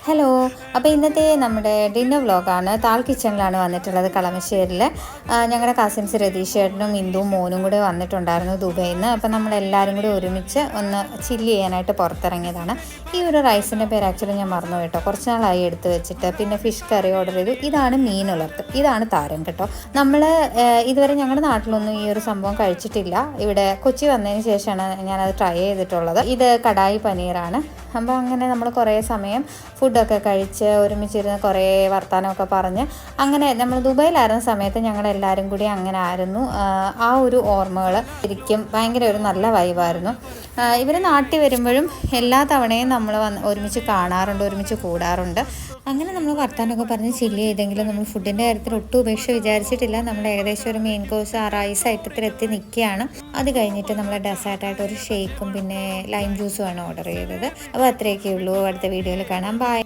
Hello. അപ്പോൾ ഇന്നത്തെ നമ്മുടെ ഡിന്നർ വ്ലോഗാണ്. താൾ കിച്ചണിലാണ് വന്നിട്ടുള്ളത്, കളമശ്ശേരിയിൽ. ഞങ്ങളുടെ കസിൻസ് രതീഷേട്ടനും ഇന്ദുവും മോനും കൂടെ വന്നിട്ടുണ്ടായിരുന്നു ദുബൈയിൽ നിന്ന്. അപ്പോൾ നമ്മളെല്ലാവരും കൂടി ഒരുമിച്ച് ഒന്ന് ചില്ല് ചെയ്യാനായിട്ട് പുറത്തിറങ്ങിയതാണ്. ഈ ഒരു റൈസിൻ്റെ പേര് ആക്ച്വലി ഞാൻ മറന്നു കേട്ടോ, കുറച്ച് നാളായി എടുത്ത് വെച്ചിട്ട്. പിന്നെ ഫിഷ് കറി ഓർഡർ ചെയ്തു. ഇതാണ് മീനുള്ളത്, ഇതാണ് താരം കേട്ടോ. നമ്മൾ ഇതുവരെ ഞങ്ങളുടെ നാട്ടിലൊന്നും ഈ ഒരു സംഭവം കഴിച്ചിട്ടില്ല. ഇവിടെ കൊച്ചി വന്നതിന് ശേഷമാണ് ഞാനത് ട്രൈ ചെയ്തിട്ടുള്ളത്. ഇത് കടായി പനീറാണ്. അപ്പോൾ അങ്ങനെ നമ്മൾ കുറേ സമയം ഫുഡൊക്കെ കഴിച്ച് ഒരുമിച്ചിരുന്ന് കുറേ വർത്തമാനമൊക്കെ പറഞ്ഞ് അങ്ങനെ നമ്മൾ ദുബൈയിലായിരുന്ന സമയത്ത് ഞങ്ങളെല്ലാവരും കൂടി അങ്ങനെ ആയിരുന്നു. ആ ഒരു ഓർമ്മകൾ ശരിക്കും ഭയങ്കര ഒരു നല്ല വൈബായിരുന്നു. ഇവർ നാട്ടിൽ വരുമ്പോഴും എല്ലാ തവണയും നമ്മൾ ഒരുമിച്ച് കാണാറുണ്ട്, ഒരുമിച്ച് കൂടാറുണ്ട്. അങ്ങനെ നമ്മൾ വർത്തമാനമൊക്കെ പറഞ്ഞ് ചില്ല് ചെയ്തെങ്കിലും നമ്മൾ ഫുഡിൻ്റെ കാര്യത്തിൽ ഒട്ടും ഉപേക്ഷ വിചാരിച്ചിട്ടില്ല. നമ്മൾ ഏകദേശം ഒരു മെയിൻ കോഴ്സ് ആ റൈസ് ഐറ്റത്തിലെത്തി നിൽക്കുകയാണ്. അത് കഴിഞ്ഞിട്ട് നമ്മൾ ഡെസേർട്ടായിട്ട് ഒരു ഷേക്കും പിന്നെ ലൈം ജ്യൂസുമാണ് ഓർഡർ ചെയ്തത്. അപ്പോൾ അത്രയൊക്കെ ഉള്ളൂ. അടുത്ത വീഡിയോയിൽ കാണാം. ബൈ.